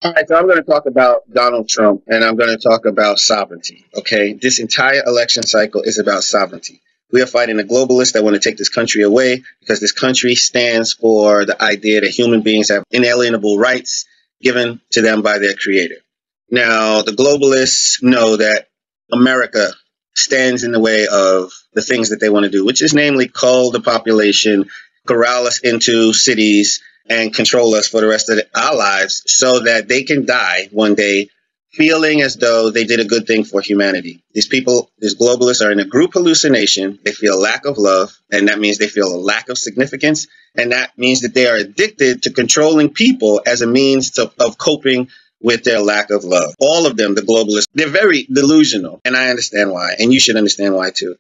All right, so I'm going to talk about Donald Trump and I'm going to talk about sovereignty. Okay, this entire election cycle is about sovereignty. We are fighting the globalists that want to take this country away because this country stands for the idea that human beings have inalienable rights given to them by their creator. Now, the globalists know that America stands in the way of the things that they want to do, which is namely cull the population, corral us into cities, and control us for the rest of our lives so that they can die one day feeling as though they did a good thing for humanity. These people, these globalists, are in a group hallucination. They feel lack of love, and that means they feel a lack of significance, and that means that they are addicted to controlling people as a means of coping with their lack of love. All of them, the globalists, they're very delusional, and I understand why, and you should understand why too.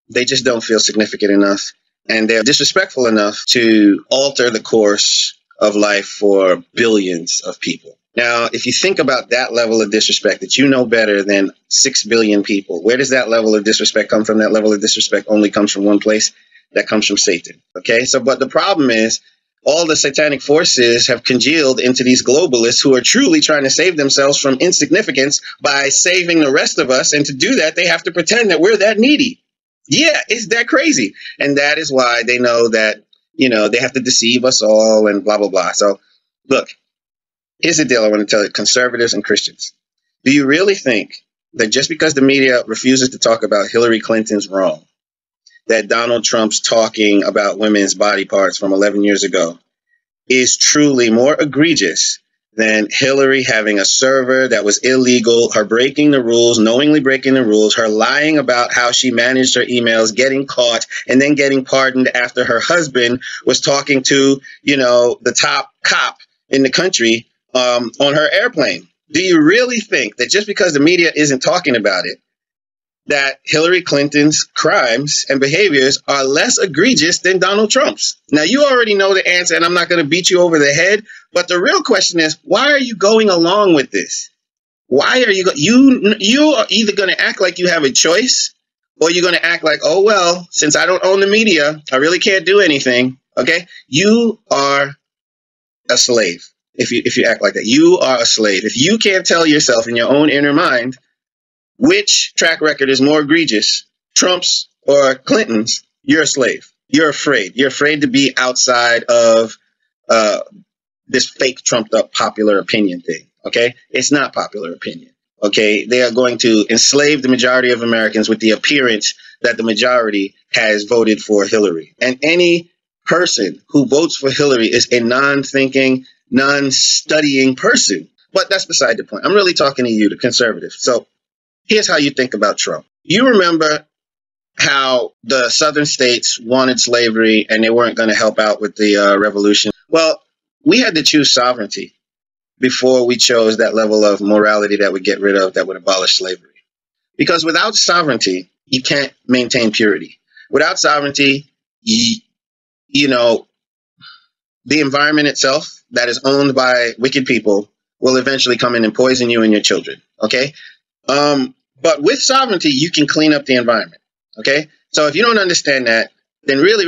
They just don't feel significant enough, and they're disrespectful enough to alter the course of life for billions of people. Now, if you think about that level of disrespect, that you know better than 6 billion people, where does that level of disrespect come from? That level of disrespect only comes from one place. That comes from Satan. Okay, so but the problem is all the satanic forces have congealed into these globalists who are truly trying to save themselves from insignificance by saving the rest of us. And to do that, they have to pretend that we're that needy. Yeah, it's that crazy. And that is why they know that, they have to deceive us all and blah, blah, blah. So look, here's the deal I want to tell you, conservatives and Christians. Do you really think that just because the media refuses to talk about Hillary Clinton's wrong, that Donald Trump's talking about women's body parts from 11 years ago is truly more egregious than Hillary having a server that was illegal, her breaking the rules, knowingly breaking the rules, her lying about how she managed her emails, getting caught, and then getting pardoned after her husband was talking to, the top cop in the country on her airplane? Do you really think that just because the media isn't talking about it, that Hillary Clinton's crimes and behaviors are less egregious than Donald Trump's? Now, you already know the answer, and I'm not going to beat you over the head. But the real question is, why are you going along with this? Why are you are either going to act like you have a choice, or you're going to act like, oh, well, since I don't own the media, I really can't do anything. OK, you are a slave. If you act like that, you are a slave. If you can't tell yourself in your own inner mind which track record is more egregious, Trump's or Clinton's, you're a slave. You're afraid. You're afraid to be outside of this fake trumped up popular opinion thing. Okay? It's not popular opinion. Okay? They are going to enslave the majority of Americans with the appearance that the majority has voted for Hillary. And any person who votes for Hillary is a non-thinking, non-studying person. But that's beside the point. I'm really talking to you, the conservative. So here's how you think about Trump. You remember how the southern states wanted slavery and they weren't going to help out with the revolution. Well, we had to choose sovereignty before we chose that level of morality that would get rid of, that would abolish slavery. Because without sovereignty, you can't maintain purity. Without sovereignty, the environment itself that is owned by wicked people will eventually come in and poison you and your children. Okay? But with sovereignty, you can clean up the environment. Okay. So if you don't understand that, then really,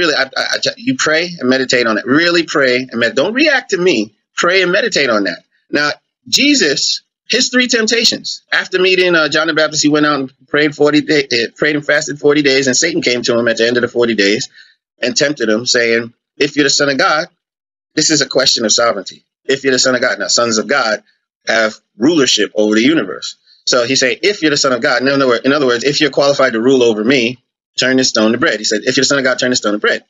you pray and meditate on it. Really pray and don't react to me. Pray and meditate on that. Now, Jesus, his 3 temptations. After meeting John the Baptist, he went out and prayed and fasted 40 days, and Satan came to him at the end of the 40 days and tempted him, saying, if you're the Son of God, this is a question of sovereignty. If you're the Son of God, now sons of God have rulership over the universe. So he said, if you're the Son of God, in other words, if you're qualified to rule over me, turn this stone to bread. He said, if you're the Son of God, turn this stone to bread.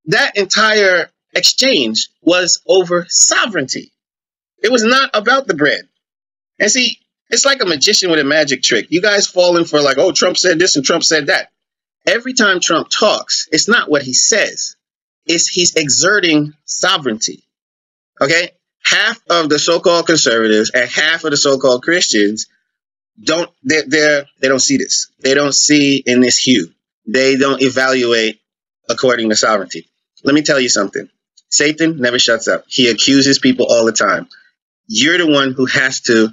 That entire exchange was over sovereignty. It was not about the bread. And see, it's like a magician with a magic trick. You guys falling for like, oh, Trump said this and Trump said that. Every time Trump talks, it's not what he says. He's exerting sovereignty. Okay? Half of the so-called conservatives and half of the so-called Christians they don't see this. They don't see in this hue. They don't evaluate according to sovereignty. Let me tell you something. Satan never shuts up. He accuses people all the time. You're the one who has to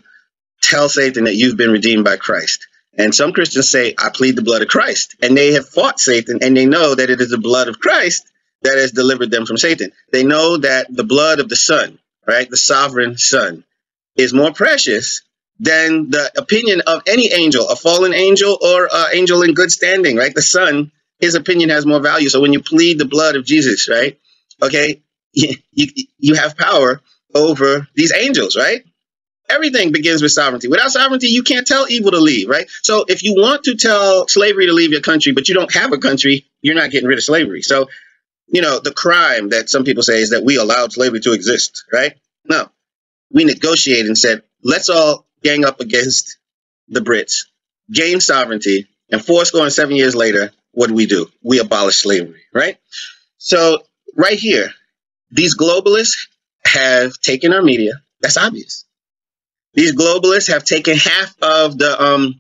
tell Satan that you've been redeemed by Christ. And some Christians say, I plead the blood of Christ. And they have fought Satan, and they know that it is the blood of Christ that has delivered them from Satan. They know that the blood of the Son, right, the sovereign Son, is more precious than the opinion of any angel, a fallen angel or an angel in good standing, right? The son, his opinion has more value. So when you plead the blood of Jesus, right? Okay, you have power over these angels, right? Everything begins with sovereignty. Without sovereignty, you can't tell evil to leave, right? So if you want to tell slavery to leave your country, but you don't have a country, you're not getting rid of slavery. So, the crime that some people say is that we allowed slavery to exist, right? No, we negotiated and said, let's all gang up against the Brits, gain sovereignty, and 7 years later, what do? We abolish slavery, right? So right here, these globalists have taken our media. That's obvious. These globalists have taken half of the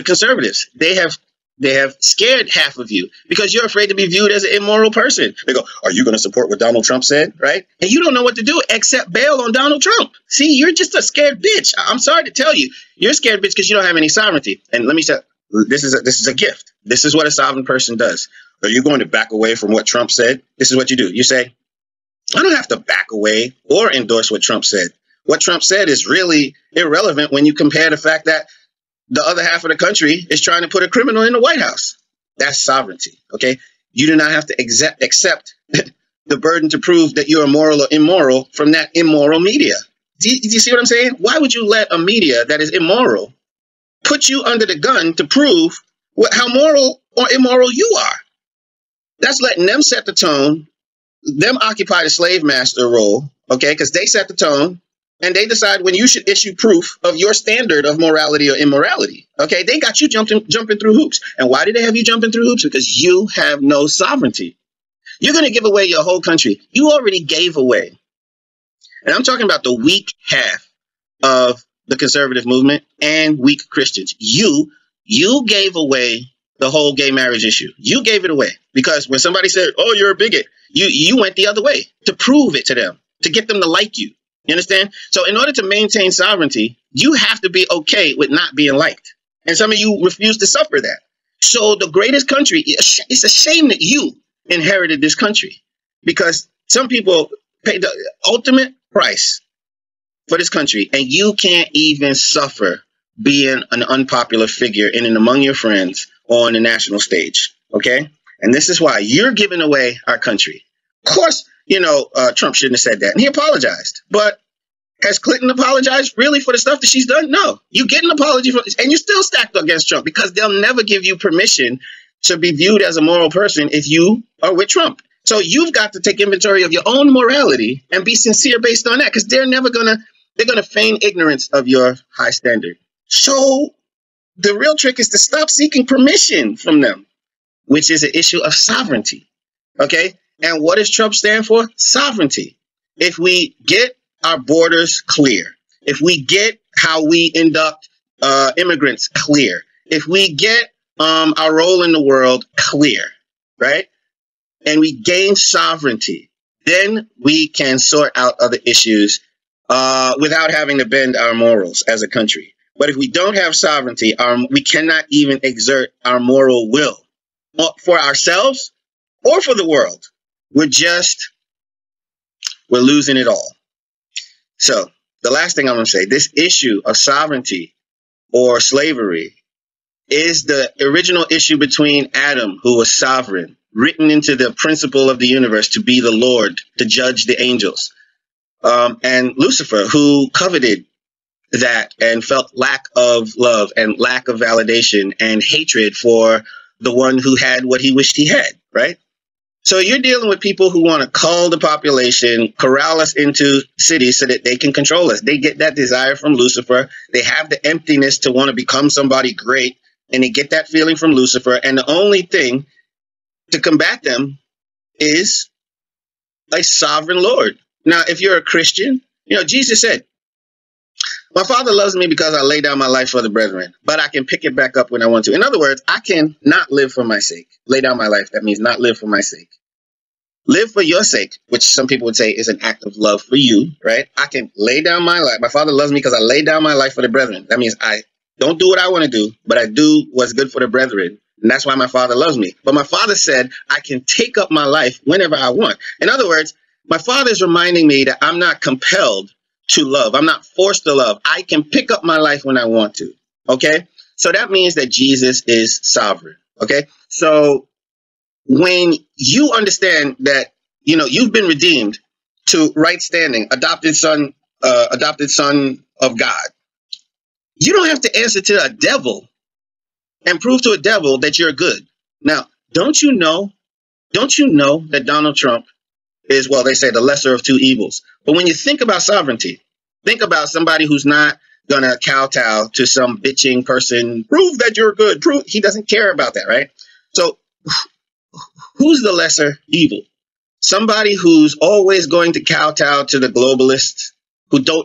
conservatives. They have scared half of you because you're afraid to be viewed as an immoral person. They go, are you going to support what Donald Trump said? Right? And you don't know what to do except bail on Donald Trump. See, you're just a scared bitch. I'm sorry to tell you. You're a scared bitch because you don't have any sovereignty. And let me say, this is a gift. This is what a sovereign person does. Are you going to back away from what Trump said? This is what you do. You say, I don't have to back away or endorse what Trump said. What Trump said is really irrelevant when you compare the fact that the other half of the country is trying to put a criminal in the White House. That's sovereignty. Okay. You do not have to accept the burden to prove that you're moral or immoral from that immoral media. Do you see what I'm saying? Why would you let a media that is immoral put you under the gun to prove how moral or immoral you are? That's letting them set the tone, them occupy the slave master role, okay, because they set the tone. And they decide when you should issue proof of your standard of morality or immorality. Okay, they got you jumping through hoops. And why did they have you jumping through hoops? Because you have no sovereignty. You're going to give away your whole country. You already gave away. And I'm talking about the weak half of the conservative movement and weak Christians. You gave away the whole gay marriage issue. You gave it away because when somebody said, oh, you're a bigot, you went the other way to prove it to them, to get them to like you. You understand? So in order to maintain sovereignty, you have to be okay with not being liked. And some of you refuse to suffer that. So the greatest country, it's a shame that you inherited this country because some people pay the ultimate price for this country and you can't even suffer being an unpopular figure in and among your friends or on the national stage. Okay? And this is why you're giving away our country. Of course, Trump shouldn't have said that. And he apologized. But has Clinton apologized really for the stuff that she's done? No. You get an apology and you're still stacked against Trump because they'll never give you permission to be viewed as a moral person if you are with Trump. So you've got to take inventory of your own morality and be sincere based on that because they're going to feign ignorance of your high standard. So the real trick is to stop seeking permission from them, which is an issue of sovereignty. Okay? And what does Trump stand for? Sovereignty. If we get our borders clear, if we get how we induct immigrants clear, if we get our role in the world clear, right? And we gain sovereignty, then we can sort out other issues without having to bend our morals as a country. But if we don't have sovereignty, we cannot even exert our moral will for ourselves or for the world. We're losing it all. So the last thing I'm going to say, this issue of sovereignty or slavery is the original issue between Adam, who was sovereign, written into the principle of the universe to be the Lord, to judge the angels, and Lucifer, who coveted that and felt lack of love and lack of validation and hatred for the one who had what he wished he had, right? So you're dealing with people who want to cull the population, corral us into cities so that they can control us. They get that desire from Lucifer. They have the emptiness to want to become somebody great, and they get that feeling from Lucifer. And the only thing to combat them is a sovereign Lord. Now, if you're a Christian, Jesus said, my Father loves me because I lay down my life for the brethren, but I can pick it back up when I want to. In other words, I can not live for my sake. Lay down my life. That means not live for my sake. Live for your sake, which some people would say is an act of love for you, right? I can lay down my life. My Father loves me because I lay down my life for the brethren. That means I don't do what I want to do, but I do what's good for the brethren. And that's why my Father loves me. But my Father said I can take up my life whenever I want. In other words, my Father is reminding me that I'm not compelled to love. I'm not forced to love. I can pick up my life when I want to. Okay? So that means that Jesus is sovereign. Okay? So when you understand that, you've been redeemed to right standing, adopted son of God, you don't have to answer to a devil and prove to a devil that you're good. Now, don't you know that Donald Trump is, well, they say the lesser of two evils. But when you think about sovereignty, think about somebody who's not going to kowtow to some bitching person. Prove that you're good. He doesn't care about that, right? So who's the lesser evil? Somebody who's always going to kowtow to the globalists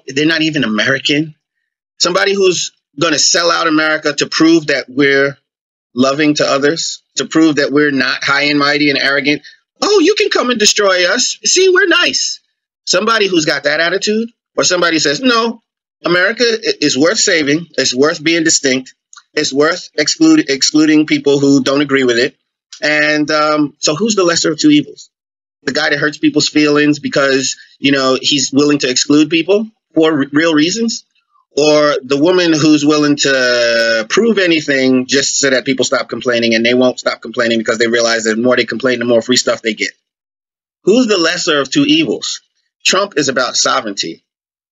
they're not even American. Somebody who's going to sell out America to prove that we're loving to others, to prove that we're not high and mighty and arrogant. Oh, you can come and destroy us. See, we're nice. Somebody who's got that attitude, or somebody says, no, America is worth saving. It's worth being distinct. It's worth excluding people who don't agree with it. And so who's the lesser of two evils? The guy that hurts people's feelings because, he's willing to exclude people for real reasons? Or the woman who's willing to prove anything just so that people stop complaining, and they won't stop complaining because they realize that the more they complain, the more free stuff they get. Who's the lesser of two evils? Trump is about sovereignty.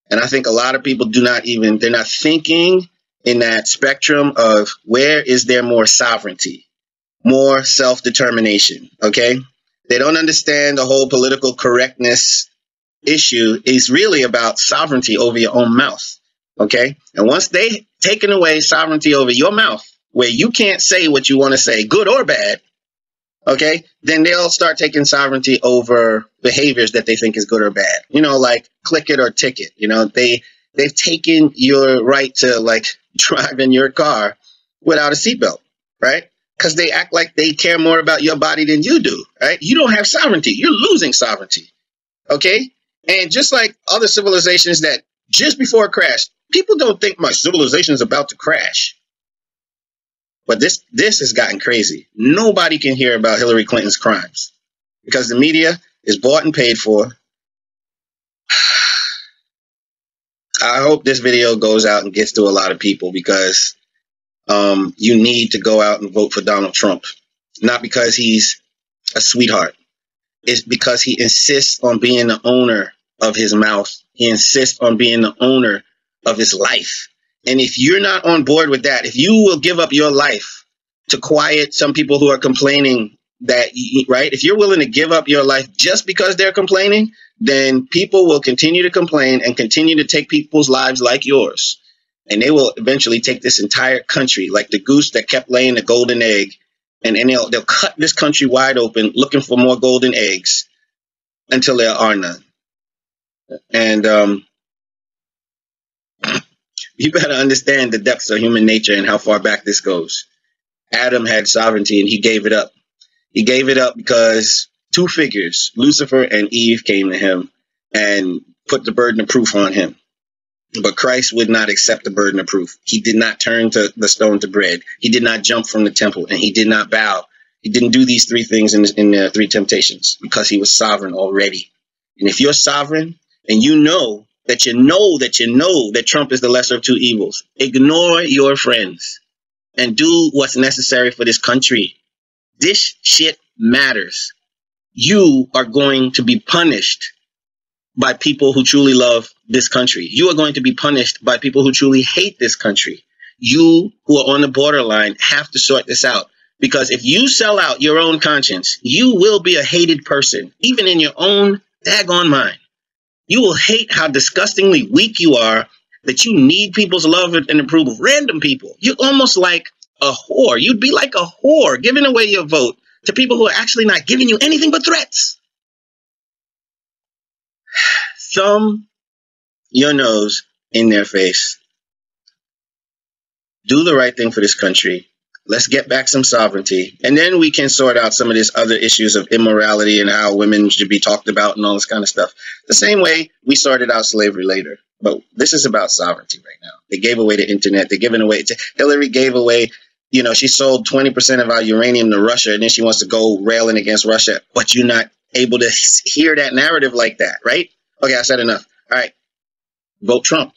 And I think a lot of people they're not thinking in that spectrum of where is there more sovereignty, more self-determination, okay? They don't understand the whole political correctness issue is really about sovereignty over your own mouth, okay? And once they've taken away sovereignty over your mouth, where you can't say what you want to say, good or bad, okay, then they'll start taking sovereignty over behaviors that they think is good or bad. Like click it or ticket. They've taken your right to drive in your car without a seatbelt, right? Because they act like they care more about your body than you do, right? You don't have sovereignty. You're losing sovereignty, okay? And just like other civilizations that just before it crashed, people don't think my civilization is about to crash. But this has gotten crazy. Nobody can hear about Hillary Clinton's crimes because the media is bought and paid for. I hope this video goes out and gets to a lot of people because you need to go out and vote for Donald Trump. Not because he's a sweetheart. It's because he insists on being the owner of his mouth. He insists on being the owner of his life. And if you're not on board with that, if you will give up your life to quiet some people who are complaining that, right? If you're willing to give up your life just because they're complaining, then people will continue to complain and continue to take people's lives like yours. And they will eventually take this entire country like the goose that kept laying the golden egg. And they'll cut this country wide open looking for more golden eggs until there are none. And you better understand the depths of human nature and how far back this goes. Adam had sovereignty and he gave it up. He gave it up because two figures, Lucifer and Eve, came to him and put the burden of proof on him. But Christ would not accept the burden of proof. He did not turn to the stone to bread. He did not jump from the temple, and he did not bow. He didn't do these three things in the three temptations because he was sovereign already. And if you're sovereign and you know that Trump is the lesser of two evils, ignore your friends and do what's necessary for this country. This shit matters. You are going to be punished by people who truly love this country. You are going to be punished by people who truly hate this country. You who are on the borderline have to sort this out. Because if you sell out your own conscience, you will be a hated person, even in your own daggone mind. You will hate how disgustingly weak you are, that you need people's love and approval. Random people. You're almost like a whore. You'd be like a whore giving away your vote to people who are actually not giving you anything but threats. Thumb your nose in their face. Do the right thing for this country. Let's get back some sovereignty. And then we can sort out some of these other issues of immorality and how women should be talked about and all this kind of stuff. The same way we sorted out slavery later. But this is about sovereignty right now. They gave away the internet. They're giving away. Hillary gave away, she sold 20% of our uranium to Russia, and then she wants to go railing against Russia. But you're not able to hear that narrative like that, right? Okay, I said enough. All right. vote Trump.